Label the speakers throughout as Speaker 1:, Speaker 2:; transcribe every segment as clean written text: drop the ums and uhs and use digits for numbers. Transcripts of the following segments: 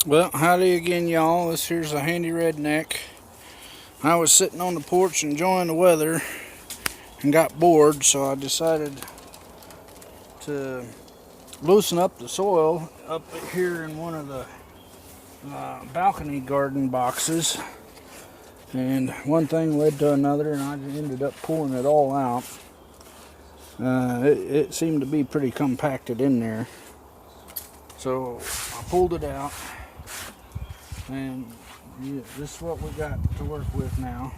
Speaker 1: Well, howdy again, y'all. This here's a handy redneck. I was sitting on the porch enjoying the weather and got bored, so I decided to loosen up the soil up here in one of the balcony garden boxes. And one thing led to another, and I ended up pulling it all out. It seemed to be pretty compacted in there, so I pulled it out, and this is what we got to work with now.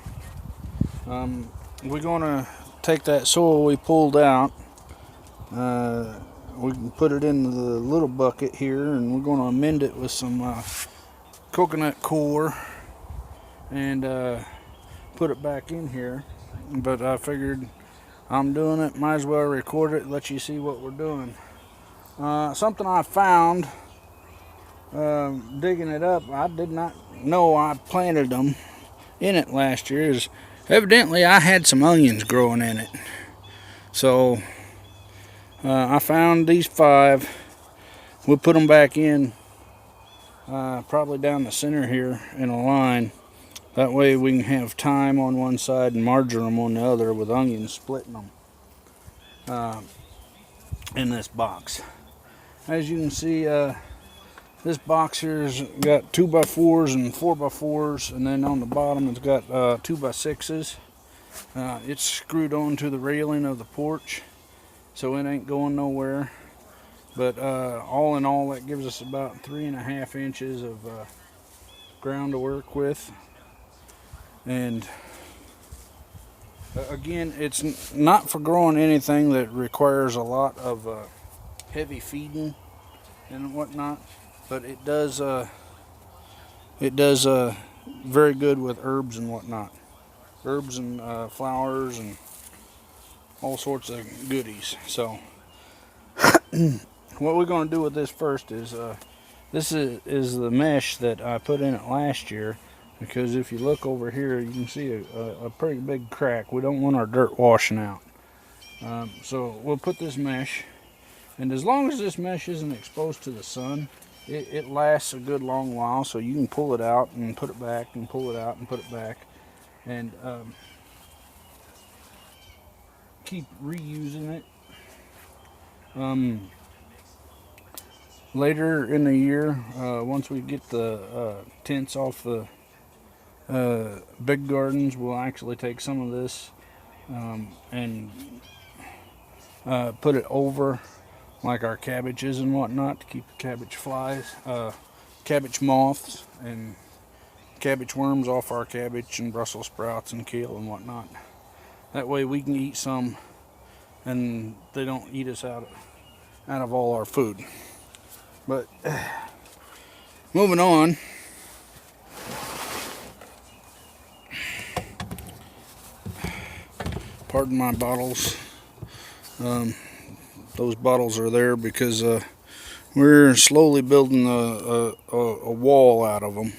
Speaker 1: We're gonna take that soil we pulled out. We can put it in the little bucket here, and we're gonna amend it with some coconut coir and put it back in here. But I figured I'm doing it, might as well record it, let you see what we're doing. Something I found digging it up, I did not know I planted them in it last year, is evidently I had some onions growing in it. So I found these 5. We'll put them back in probably down the center here in a line. That way we can have thyme on one side and marjoram on the other, with onions splitting them in this box. As you can see, this box here's got 2x4s and 4x4s, and then on the bottom it's got 2x6s. It's screwed onto the railing of the porch, so it ain't going nowhere. But all in all, that gives us about 3.5 inches of ground to work with. And again, it's not for growing anything that requires a lot of heavy feeding and whatnot, but it does very good with herbs and whatnot, herbs and flowers and all sorts of goodies. So what we're going to do with this first is this is the mesh that I put in it last year, because if you look over here you can see a pretty big crack. We don't want our dirt washing out. So we'll put this mesh, and as long as this mesh isn't exposed to the sun, it lasts a good long while. So you can pull it out and put it back, and pull it out and put it back, and keep reusing it. Later in the year, once we get the tents off the big gardens, we'll actually take some of this and put it over like our cabbages and whatnot, to keep the cabbage flies, cabbage moths, and cabbage worms off our cabbage and Brussels sprouts and kale and whatnot. That way we can eat some, and they don't eat us out of all our food. But moving on. Pardon my bottles. Those bottles are there because we're slowly building a wall out of them.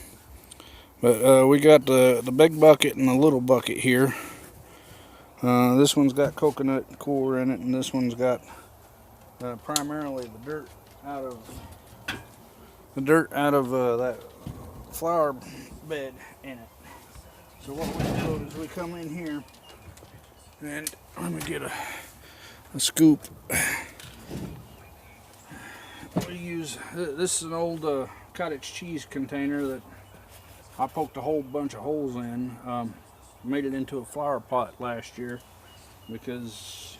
Speaker 1: But we got the big bucket and the little bucket here. This one's got coconut coir in it, and this one's got primarily the dirt out of that flower bed in it. So what we do is we come in here, and let me get a scoop. We use this is an old cottage cheese container that I poked a whole bunch of holes in. Made it into a flower pot last year because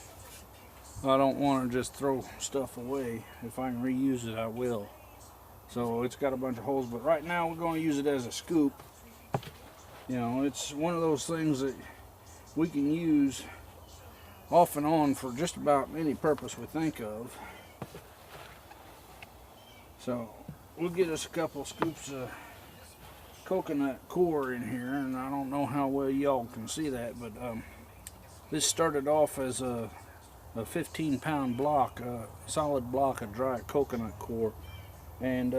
Speaker 1: I don't want to just throw stuff away. If I can reuse it, I will. So it's got a bunch of holes, but right now we're going to use it as a scoop. You know, it's one of those things that we can use off and on for just about any purpose we think of. So we'll get us a couple scoops of coconut coir in here, and I don't know how well y'all can see that, but this started off as a 15-pound block, a solid block of dry coconut coir, and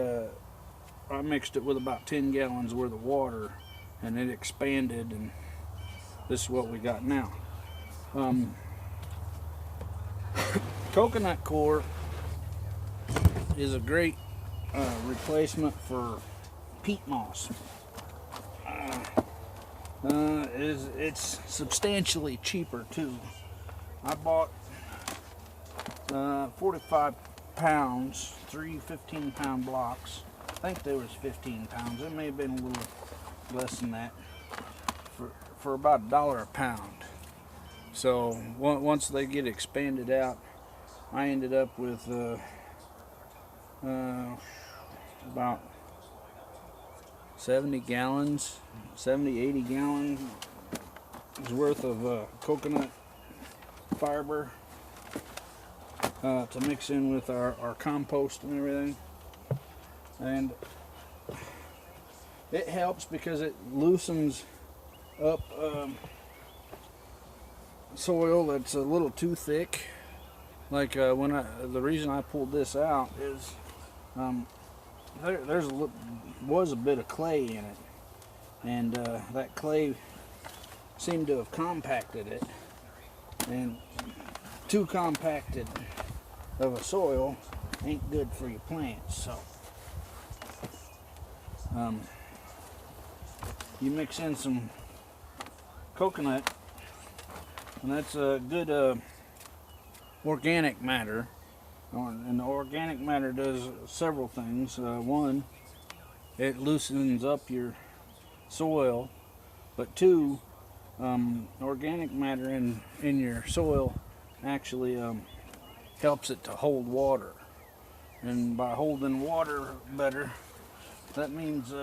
Speaker 1: I mixed it with about 10 gallons worth of water, and it expanded, and this is what we got now. Coconut coir is a great replacement for peat moss. It's substantially cheaper too. I bought 45 pounds, 3 15-pound blocks. I think there was 15 pounds. It may have been a little less than that, for about $1 a pound. So once they get expanded out, I ended up with about 70 gallons, 70, 80 gallons worth of coconut fiber to mix in with our compost and everything. And it helps because it loosens up soil that's a little too thick. Like the reason I pulled this out is there was a bit of clay in it, and that clay seemed to have compacted it, and too compacted of a soil ain't good for your plants. So you mix in some coconut, and that's a good organic matter. And the organic matter does several things. One, it loosens up your soil, but two, organic matter in your soil actually helps it to hold water. And by holding water better, that means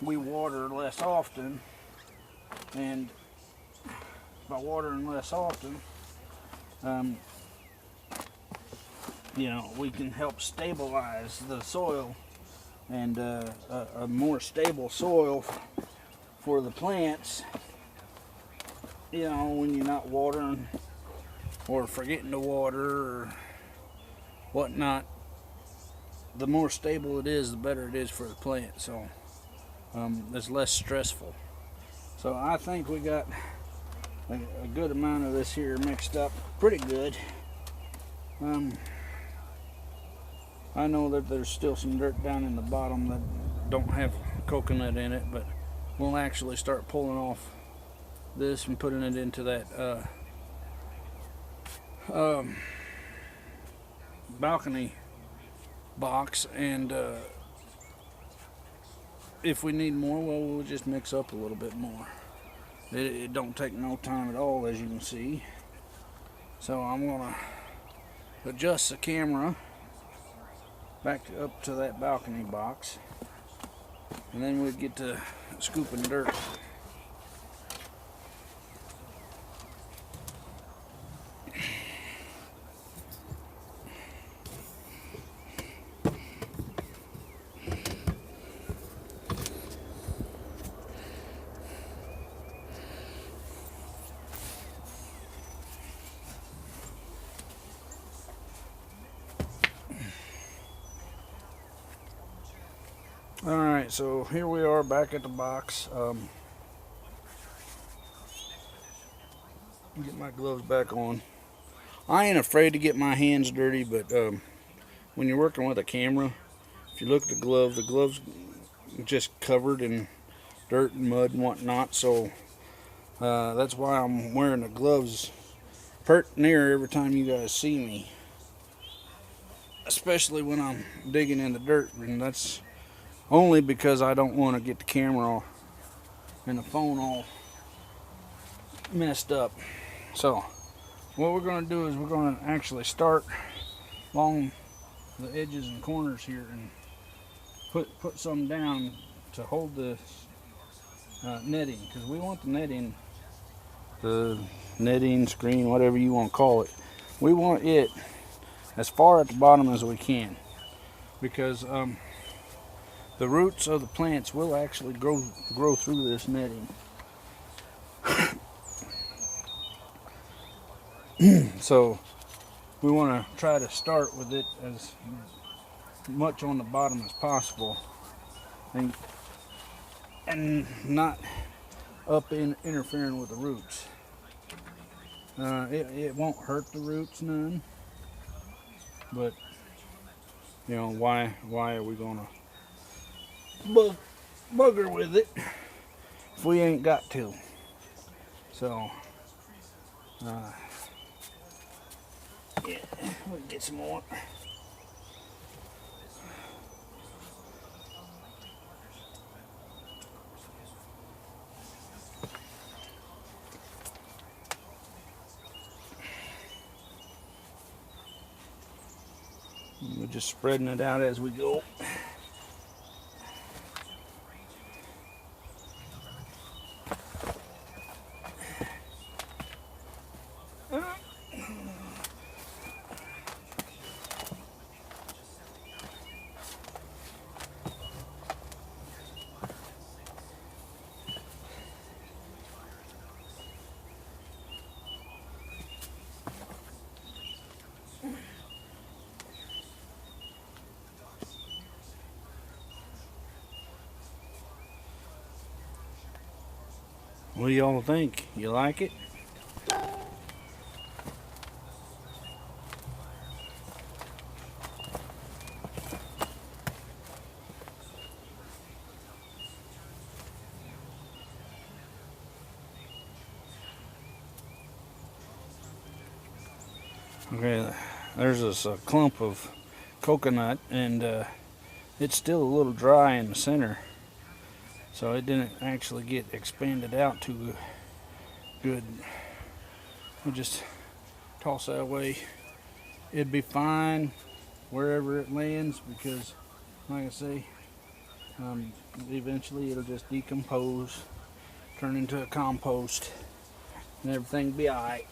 Speaker 1: we water less often, and by watering less often, we can help stabilize the soil, and a more stable soil for the plants, when you're not watering or forgetting to water or whatnot, the more stable it is, the better it is for the plant. So it's less stressful. So I think we got a good amount of this here mixed up pretty good. I know that there's still some dirt down in the bottom that don't have coconut in it, but we'll actually start pulling off this and putting it into that balcony box, and if we need more, well, we'll just mix up a little bit more. It don't take no time at all, as you can see. So I'm gonna adjust the camera back up to that balcony box, and then we'll get to scooping dirt. Alright, so here we are back at the box. Get my gloves back on. I ain't afraid to get my hands dirty, but when you're working with a camera, if you look at the gloves are just covered in dirt and mud and whatnot, so that's why I'm wearing the gloves pert near every time you guys see me, especially when I'm digging in the dirt, and that's only because I don't want to get the camera and the phone all messed up. So what we're going to do is we're going to actually start along the edges and corners here and put some down to hold the netting, because we want the netting, screen, whatever you want to call it, we want it as far at the bottom as we can, because the roots of the plants will actually grow through this netting. So we want to try to start with it as much on the bottom as possible, and not up interfering with the roots. It won't hurt the roots none, but why are we gonna bugger with it if we ain't got to. So, yeah, we'll get some more. We're just spreading it out as we go. What do y'all think? You like it? Okay, there's this clump of coconut, and it's still a little dry in the center, so it didn't actually get expanded out too good. We'll just toss that away. It'd be fine wherever it lands because, like I say, eventually it'll just decompose, turn into a compost, and everything will be alright.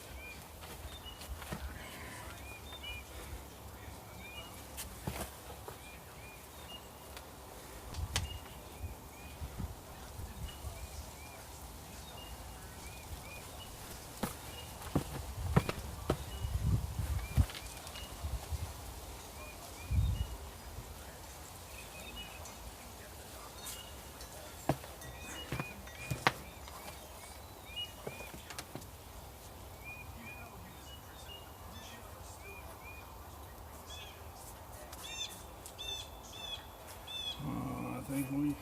Speaker 1: I think we'll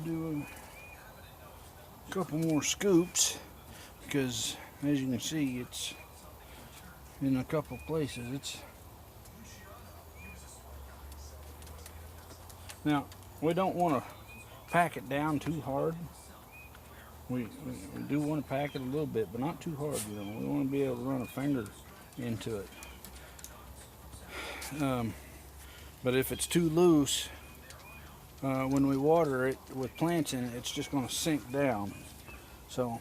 Speaker 1: do a couple more scoops because, as you can see, it's in a couple places. Now, we don't want to pack it down too hard. We do want to pack it a little bit, but not too hard. You know, we want to be able to run a finger into it. But if it's too loose, when we water it with plants in it, it's just going to sink down. So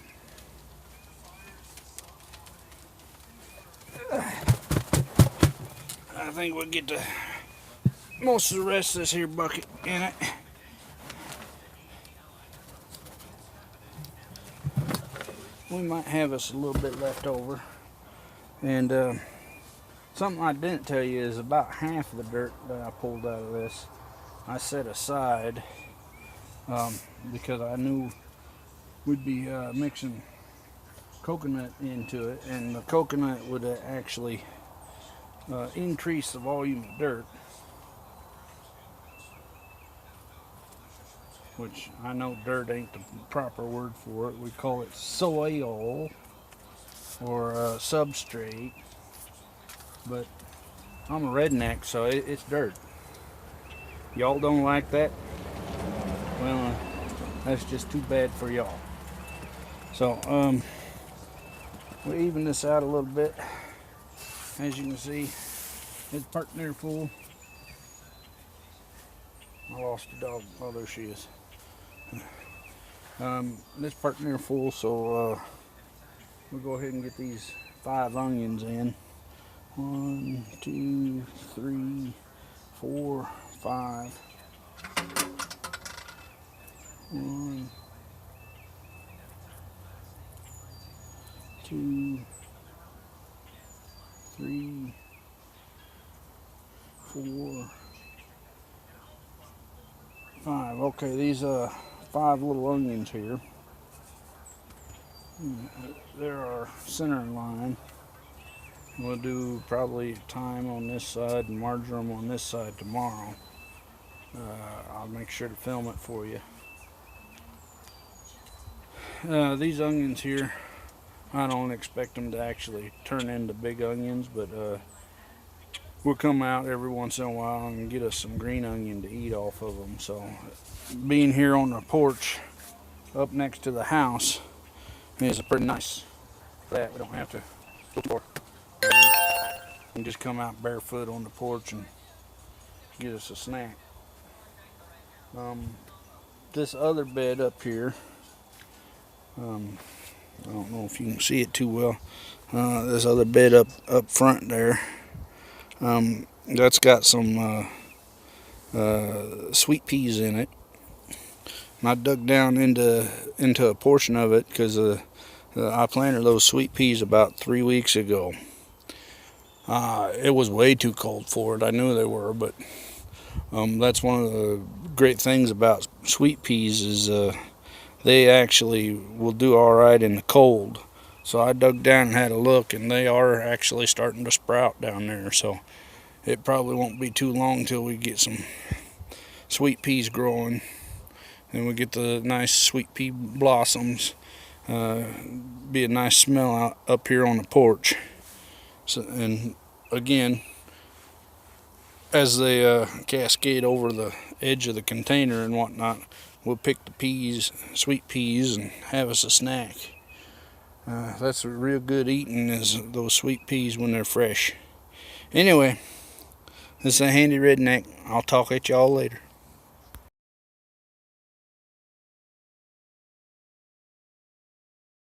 Speaker 1: I think we'll get most of the rest of this here bucket in it. We might have us a little bit left over. And something I didn't tell you is about half of the dirt that I pulled out of this, I set aside because I knew we'd be mixing coconut into it, and the coconut would actually increase the volume of dirt, which I know dirt ain't the proper word for it. We call it soil or substrate, but I'm a redneck, so it's dirt. Y'all don't like that? Well, that's just too bad for y'all. So we even this out a little bit. As you can see, it's parked near full. I lost the dog. Oh, there she is. This parked near full, so we'll go ahead and get these 5 onions in. 1, 2, 3, 4, 5. 1, 2, 3, 4, 5. Okay, these 5 little onions here. They're our center line. We'll do probably thyme on this side and marjoram on this side tomorrow. I'll make sure to film it for you. These onions here, I don't expect them to actually turn into big onions, but we'll come out every once in a while and get us some green onion to eat off of them. So being here on the porch up next to the house is pretty nice for that. We don't have to go to the store. We can just come out barefoot on the porch and get us a snack. This other bed up here, I don't know if you can see it too well. This other bed up front there, that's got some sweet peas in it. And I dug down into a portion of it because I planted those sweet peas about 3 weeks ago. It was way too cold for it. I knew they were, but that's one of the great things about sweet peas is they actually will do all right in the cold. So I dug down and had a look, and they are actually starting to sprout down there. So it probably won't be too long till we get some sweet peas growing, and we get the nice sweet pea blossoms. Be a nice smell out up here on the porch. So, and again, as they cascade over the edge of the container and whatnot, we'll pick the peas, sweet peas, and have us a snack. That's real good eating, is those sweet peas when they're fresh. Anyway, this is a Handy Redneck. I'll talk at y'all later.